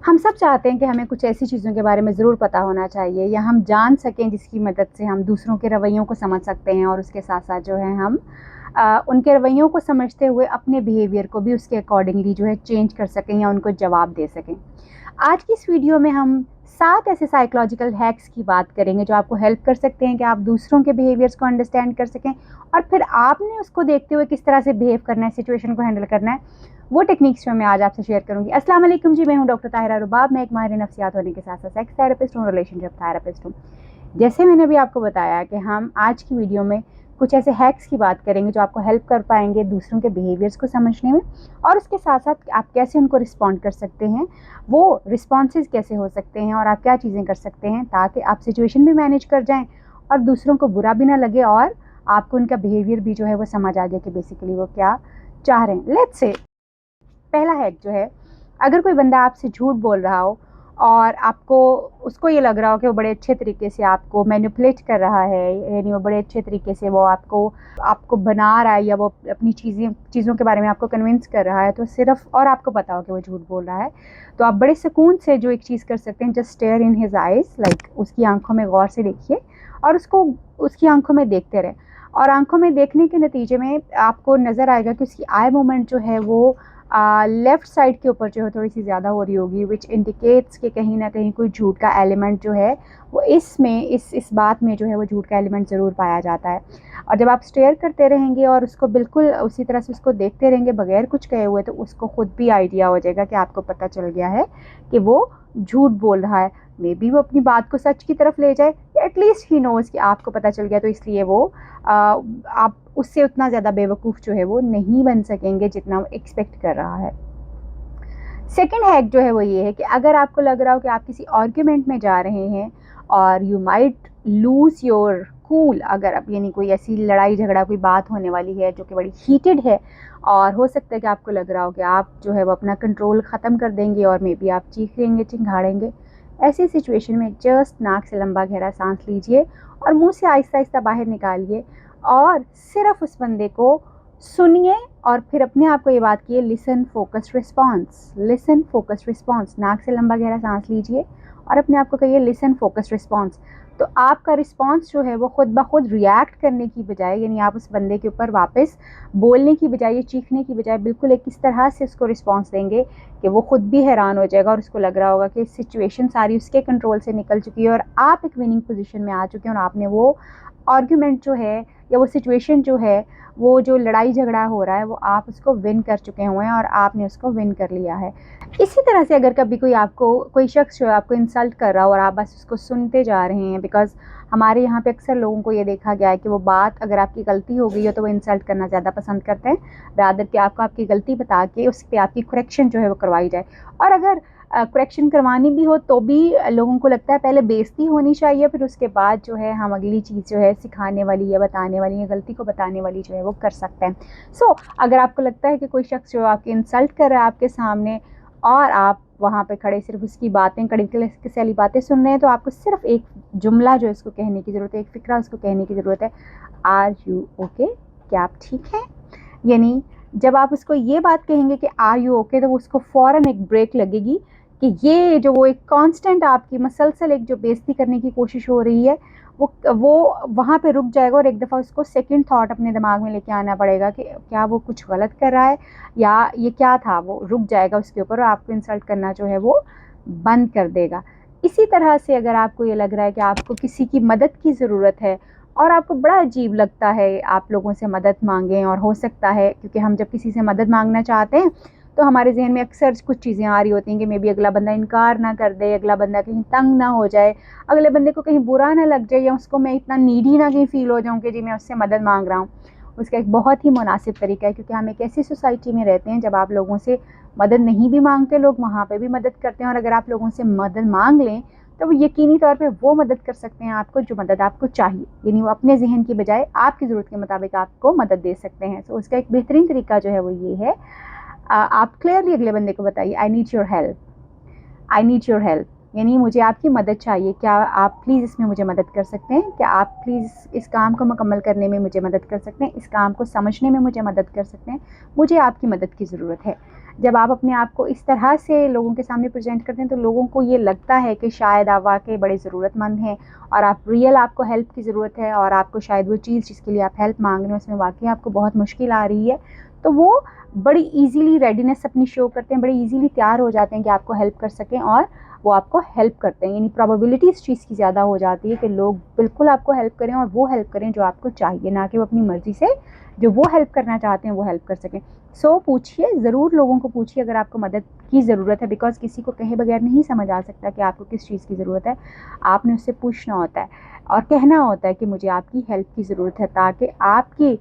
हम सब चाहते हैं कि हमें कुछ ऐसी चीज़ों के बारे में ज़रूर पता होना चाहिए या हम जान सकें जिसकी मदद से हम दूसरों के रवैयों को समझ सकते हैं और उसके साथ साथ जो है हम उनके रवैयों को समझते हुए अपने बिहेवियर को भी उसके अकॉर्डिंगली जो है चेंज कर सकें या उनको जवाब दे सकें। आज की इस वीडियो में हम 7 ऐसे साइकोलॉजिकल हैक्स की बात करेंगे जो आपको हेल्प कर सकते हैं कि आप दूसरों के बिहेवियर्स को अंडरस्टैंड कर सकें और फिर आपने उसको देखते हुए किस तरह से बिहेव करना है, सिचुएशन को हैंडल करना है, वो टेक्निक्स जो मैं आज आपसे शेयर करूंगी। अस्सलाम वालेकुम जी, मैं हूं डॉक्टर ताहिरा रुबाब। मैं एक माहिर नफ्सियात होने के साथ साथ सेक्स थेरेपिस्ट हूँ, रिलेशनशिप थेरेपिस्ट हूँ। जैसे मैंने अभी आपको बताया कि हम आज की वीडियो में कुछ ऐसे हैक्स की बात करेंगे जो आपको हेल्प कर पाएंगे दूसरों के बिहेवियर्स को समझने में और उसके साथ साथ आप कैसे उनको रिस्पॉन्ड कर सकते हैं, वो रिस्पॉन्सेज कैसे हो सकते हैं और आप क्या चीज़ें कर सकते हैं ताकि आप सिचुएशन भी मैनेज कर जाएं और दूसरों को बुरा भी ना लगे और आपको उनका बिहेवियर भी जो है वो समझ आ जाए कि बेसिकली वो क्या चाह रहे हैं। लेट्स से पहला हैक जो है, अगर कोई बंदा आपसे झूठ बोल रहा हो और आपको उसको ये लग रहा हो कि वो बड़े अच्छे तरीके से आपको मैनिपुलेट कर रहा है, यानी वो बड़े अच्छे तरीके से वो आपको बना रहा है या वो अपनी चीज़ों के बारे में आपको कन्विंस कर रहा है, तो सिर्फ और आपको पता हो कि वो झूठ बोल रहा है, तो आप बड़े सुकून से जो एक चीज़ कर सकते हैं, just stare in his eyes, like उसकी आंखों में गौर से देखिए और उसको उसकी आंखों में देखते रहें। और आंखों में देखने के नतीजे में आपको नज़र आएगा कि उसकी आई मूवमेंट जो है वो लेफ़्ट साइड के ऊपर जो है थोड़ी सी ज़्यादा हो रही होगी, विच इंडिकेट्स कि कहीं ना कहीं कोई झूठ का एलिमेंट जो है वो इस बात में जो है वो झूठ का एलिमेंट ज़रूर पाया जाता है। और जब आप स्टेयर करते रहेंगे और उसको बिल्कुल उसी तरह से उसको देखते रहेंगे बगैर कुछ कहे हुए, तो उसको खुद भी आइडिया हो जाएगा कि आपको पता चल गया है कि वो झूठ बोल रहा है। मे बी वो अपनी बात को सच की तरफ ले जाए या एटलीस्ट ही नोज़ कि आपको पता चल गया, तो इसलिए वो आप उससे उतना ज़्यादा बेवकूफ़ जो है वो नहीं बन सकेंगे जितना वो एक्सपेक्ट कर रहा है। सेकंड हैक जो है वो ये है कि अगर आपको लग रहा हो कि आप किसी आर्ग्यूमेंट में जा रहे हैं और you might lose your cool, अगर अब यानी कोई ऐसी लड़ाई झगड़ा कोई बात होने वाली है जो कि बड़ी हीटेड है और हो सकता है कि आपको लग रहा हो कि आप जो है वो अपना कंट्रोल ख़त्म कर देंगे और मे बी आप चीखेंगे चिंघाड़ेंगे, ऐसी सिचुएशन में जस्ट नाक से लंबा गहरा सांस लीजिए और मुंह से आहिस्ता आहिस्ता बाहर निकालिए और सिर्फ उस बंदे को सुनिए और फिर अपने आप को ये बात कीजिए, listen focused response, listen focused response. नाक से लंबा गहरा सांस लीजिए और अपने आप को कहिए लिसन फोकस्ड रिस्पॉन्स। तो आपका रिस्पॉन्स जो है वो खुद ब खुद रिएक्ट करने की बजाय, यानी आप उस बंदे के ऊपर वापस बोलने की बजाय, चीखने की बजाय बिल्कुल एक इस तरह से उसको रिस्पॉन्स देंगे कि वो खुद भी हैरान हो जाएगा और उसको लग रहा होगा कि सिचुएशन सारी उसके कंट्रोल से निकल चुकी है और आप एक विनिंग पोजीशन में आ चुके हैं और आपने वो आर्ग्यूमेंट जो है या वो सिचुएशन जो है, वो जो लड़ाई झगड़ा हो रहा है, वो आप उसको विन कर चुके हुए हैं और आपने उसको विन कर लिया है। इसी तरह से अगर कभी कोई शख्स जो है आपको इंसल्ट कर रहा हो और आप बस उसको सुनते जा रहे हैं, बिकॉज़ हमारे यहाँ पे अक्सर लोगों को ये देखा गया है कि वो बात अगर आपकी गलती हो गई हो तो वो इंसल्ट करना ज़्यादा पसंद करते हैं, रादर कि आपको आपकी गलती बता के उस पर आपकी करेक्शन जो है वो करवाई जाए। और अगर करेक्शन करवानी भी हो तो भी लोगों को लगता है पहले बेइज्जती होनी चाहिए, फिर उसके बाद जो है हम अगली चीज़ जो है सिखाने वाली या बताने वाली या गलती को बताने वाली जो है वो कर सकते हैं। सो अगर आपको लगता है कि कोई शख्स जो आपकी इंसल्ट कर रहा है आपके सामने और आप वहाँ पे खड़े सिर्फ उसकी बातें, कड़ी कसाली बातें सुन रहे हैं, तो आपको सिर्फ एक जुमला जो है उसको कहने की ज़रूरत है, एक फ़िक्रा उसको कहने की ज़रूरत है, आर यू ओके, क्या आप ठीक हैं? यानी जब आप उसको ये बात कहेंगे कि आर यू ओके, तो उसको फ़ौरन एक ब्रेक लगेगी कि ये जो वो एक कांस्टेंट आपकी मसलसल एक जो बेइज्जती करने की कोशिश हो रही है वो वहाँ पे रुक जाएगा और एक दफ़ा उसको सेकंड थॉट अपने दिमाग में लेके आना पड़ेगा कि क्या वो कुछ गलत कर रहा है या ये क्या था, वो रुक जाएगा उसके ऊपर और आपको इंसल्ट करना जो है वो बंद कर देगा। इसी तरह से अगर आपको ये लग रहा है कि आपको किसी की मदद की ज़रूरत है और आपको बड़ा अजीब लगता है आप लोगों से मदद मांगें, और हो सकता है क्योंकि हम जब किसी से मदद मांगना चाहते हैं तो हमारे जहन में अक्सर कुछ चीज़ें आ रही होती हैं कि मे बी अगला बंदा इनकार ना कर दे, अगला बंदा कहीं तंग ना हो जाए, अगले बंदे को कहीं बुरा ना लग जाए या उसको मैं इतना नीडी ना कहीं फ़ील हो जाऊँ कि जी मैं उससे मदद मांग रहा हूँ। उसका एक बहुत ही मुनासिब तरीका है, क्योंकि हम एक ऐसी सोसाइटी में रहते हैं जब आप लोगों से मदद नहीं भी मांगते, लोग वहाँ पर भी मदद करते हैं, और अगर आप लोगों से मदद मांग लें तो वो यकीनी तौर पे वो मदद कर सकते हैं आपको जो मदद आपको चाहिए, यानी वो अपने जहन की बजाय आपकी ज़रूरत के मुताबिक आपको मदद दे सकते हैं। तो उसका एक बेहतरीन तरीका जो है वो ये है, आप क्लियरली अगले बंदे को बताइए I need your help, I need your help, यानी मुझे आपकी मदद चाहिए, क्या आप प्लीज़ इसमें मुझे मदद कर सकते हैं, क्या आप प्लीज़ इस काम को मुकम्मल करने में मुझे मदद कर सकते हैं, इस काम को समझने में मुझे मदद कर सकते हैं, मुझे आपकी मदद की ज़रूरत है। جب آپ اپنے آپ کو اس طرح سے لوگوں کے سامنے پریزنٹ کرتے ہیں تو لوگوں کو یہ لگتا ہے کہ شاید آپ واقعی بڑے ضرورت مند ہیں اور آپ کو ہیلپ کی ضرورت ہے، اور آپ کو شاید وہ چیز جس کے لیے آپ ہیلپ مانگ رہے ہیں اس میں واقعی آپ کو بہت مشکل آ رہی ہے، تو وہ بڑی ایزیلی ریڈینس اپنی شو کرتے ہیں، بڑی ایزیلی تیار ہو جاتے ہیں کہ آپ کو ہیلپ کر سکیں، اور وہ آپ کو ہیلپ کرتے ہیں. یعنی پروبیبلٹی اس چیز کی زیادہ ہو جاتی ہے کہ لوگ بالکل آپ کو ہیلپ کریں، اور وہ ہیلپ کریں جو آپ کو چاہیے، نہ کہ وہ اپنی مرضی سے جو وہ ہیلپ کرنا چاہتے ہیں وہ ہیلپ کر سکیں. سو پوچھیے، ضرور لوگوں کو پوچھیے اگر آپ کو مدد کی ضرورت ہے، بیکاز کسی کو کہے بغیر نہیں سمجھ آ سکتا کہ آپ کو کس چیز کی ضرورت ہے. آپ نے اس سے پوچھنا ہوتا ہے اور کہنا ہوتا ہے کہ مجھے آپ کی ہیلپ کی ضرورت ہے، تاکہ آپ کی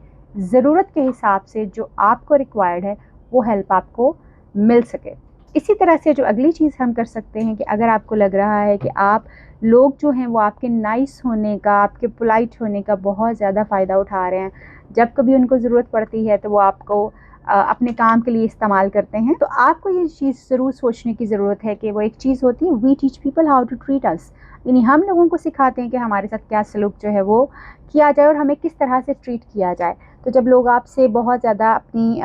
ضرورت کے حساب سے جو آپ کو ریکوائرڈ ہے وہ ہیلپ آپ کو مل سکے. اسی طرح سے جو اگلی چیز ہم کر سکتے ہیں کہ اگر آپ کو لگ رہا ہے کہ آپ لوگ جو ہیں وہ آپ کے نائس ہونے کا، آپ کے پولائٹ ہونے کا بہت زیادہ فائدہ اٹھا رہے ہیں، جب کبھی ان کو ضرورت پڑتی ہے تو وہ آپ کو اپنے کام کے لیے استعمال کرتے ہیں، تو آپ کو یہ چیز ضرور سوچنے کی ضرورت ہے کہ وہ ایک چیز ہوتی ہے we teach people how to treat us. یعنی ہم لوگوں کو سکھاتے ہیں کہ ہمارے ساتھ کیا سلوک جو ہے وہ کیا جائے اور ہمیں کس طرح سے ٹریٹ کیا جائے. تو جب لوگ آپ سے بہت زیادہ اپنی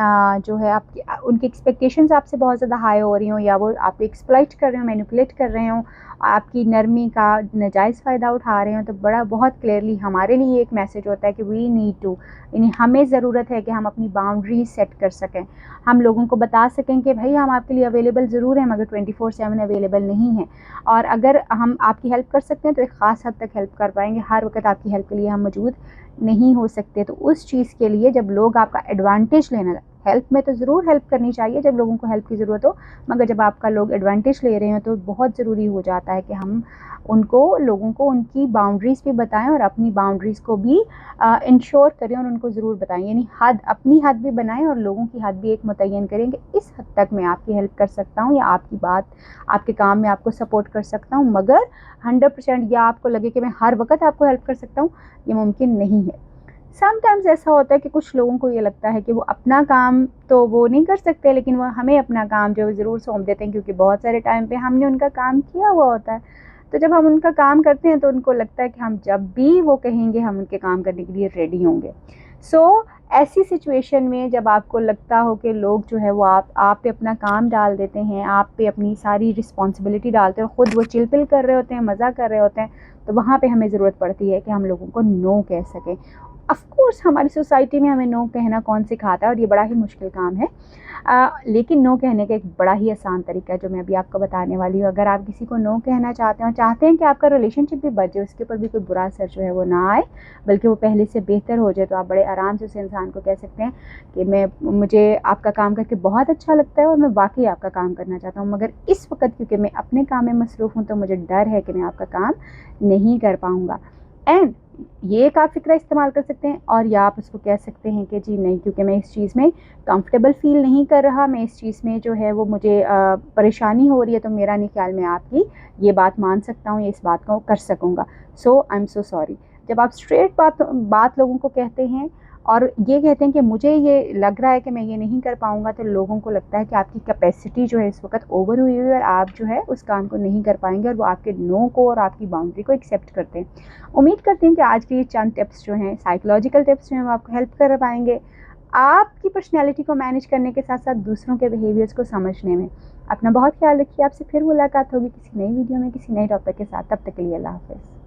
جو ہے آپ کی ان کی ایکسپیکٹیشنز آپ سے بہت زیادہ ہائی ہو رہی ہوں، یا وہ آپ کو ایکسپلائٹ کر رہے ہوں، مینیپولیٹ کر رہے ہوں، آپ کی نرمی کا ناجائز فائدہ اٹھا رہے ہوں، تو بہت کلیئرلی ہمارے لیے ایک میسج ہوتا ہے کہ وی نیڈ ٹو، یعنی ہمیں ضرورت ہے کہ ہم اپنی باؤنڈریز سیٹ کر سکیں، ہم لوگوں کو بتا سکیں کہ بھائی ہم آپ کے لیے اویلیبل ضرور ہیں مگر 24/7 اویلیبل نہیں ہیں، اور اگر ہم آپ کی ہیلپ کر سکتے ہیں تو ایک خاص حد تک ہیلپ کر پائیں گے، ہر وقت آپ کی ہیلپ کے لیے ہم موجود نہیں ہو سکتے. تو اس چیز کے لیے جب لوگ آپ کا ایڈوانٹیج لینا، ہیلپ میں تو ضرور ہیلپ کرنی چاہیے جب لوگوں کو ہیلپ کی ضرورت ہو، مگر جب آپ کا لوگ ایڈوانٹیج لے رہے ہوں تو بہت ضروری ہو جاتا ہے کہ ہم لوگوں کو ان کی باؤنڈریز بھی بتائیں اور اپنی باؤنڈریز کو بھی انشور کریں اور ان کو ضرور بتائیں. یعنی اپنی حد بھی بنائیں اور لوگوں کی حد بھی ایک متعین کریں کہ اس حد تک میں آپ کی ہیلپ کر سکتا ہوں، یا آپ کی بات، آپ کے کام میں آپ کو سپورٹ کر سکتا ہوں، مگر 100% یا آپ کو لگے کہ میں ہر وقت آپ کو ہیلپ کر سکتا ہوں، یہ ممکن نہیں ہے. سم ٹائمز ایسا ہوتا ہے کہ کچھ لوگوں کو یہ لگتا ہے کہ وہ اپنا کام تو وہ نہیں کر سکتے، لیکن وہ ہمیں اپنا کام جو ہے ضرور سونپ دیتے ہیں، کیونکہ بہت سارے ٹائم پہ ہم نے ان کا کام کیا ہوا ہوتا ہے. تو جب ہم ان کا کام کرتے ہیں تو ان کو لگتا ہے کہ ہم جب بھی وہ کہیں گے ہم ان کے کام کرنے کے لیے ریڈی ہوں گے. سو ایسی سچویشن میں جب آپ کو لگتا ہو کہ لوگ جو ہے وہ آپ پہ اپنا کام ڈال دیتے ہیں، آپ پہ اپنی ساری رسپانسبلٹی ڈالتے ہیں، خود وہ چل پل کر رہے ہوتے ہیں، مزہ کر رہے ہوتے ہیں، تو وہاں پہ ہمیں ضرورت پڑتی ہے کہ ہم لوگوں کو نو کہہ سکیں. آف کورس ہماری سوسائٹی میں ہمیں نو کہنا کون سکھاتا ہے، اور یہ بڑا ہی مشکل کام ہے، لیکن نو کہنے کا ایک بڑا ہی آسان طریقہ ہے جو میں ابھی آپ کو بتانے والی ہوں. اگر آپ کسی کو نو کہنا چاہتے ہیں اور چاہتے ہیں کہ آپ کا ریلیشن شپ بھی بچے، اس کے اوپر بھی کوئی برا اثر جو ہے وہ نہ آئے بلکہ وہ پہلے سے بہتر ہو جائے، تو آپ بڑے آرام سے اس انسان کو کہہ سکتے ہیں کہ مجھے آپ کا کام کر کے بہت اچھا لگتا ہے اور میں واقعی آپ کا کام کرنا چاہتا ہوں، مگر اس وقت کیونکہ میں اپنے کام میں مصروف ہوں تو مجھے ڈر ہے کہ میں آپ کا کام نہیں کر پاؤں گا. اینڈ یہ ایک آپ فکرہ استعمال کر سکتے ہیں، اور یا آپ اس کو کہہ سکتے ہیں کہ جی نہیں، کیونکہ میں اس چیز میں کمفرٹیبل فیل نہیں کر رہا، میں اس چیز میں جو ہے وہ مجھے پریشانی ہو رہی ہے، تو میرا نہیں خیال میں آپ کی یہ بات مان سکتا ہوں یا اس بات کو کر سکوں گا. سو آئی ایم سو سوری. جب آپ اسٹریٹ بات لوگوں کو کہتے ہیں اور یہ کہتے ہیں کہ مجھے یہ لگ رہا ہے کہ میں یہ نہیں کر پاؤں گا، تو لوگوں کو لگتا ہے کہ آپ کی کیپیسٹی جو ہے اس وقت اوور ہوئی ہوئی ہے اور آپ جو ہے اس کام کو نہیں کر پائیں گے، اور وہ آپ کے نو کو اور آپ کی باؤنڈری کو ایکسیپٹ کرتے ہیں. امید کرتے ہیں کہ آج کے یہ چند ٹپس جو ہیں، سائیکولوجیکل ٹپس جو ہیں، وہ آپ کو ہیلپ کر پائیں گے آپ کی پرسنالٹی کو مینیج کرنے کے ساتھ ساتھ دوسروں کے بیہیویئرس کو سمجھنے میں. اپنا بہت خیال رکھیے. آپ سے پھر ملاقات ہوگی کسی نئی ویڈیو میں کسی نئے ٹاپک کے ساتھ. تب تک کے لیے اللہ حافظ.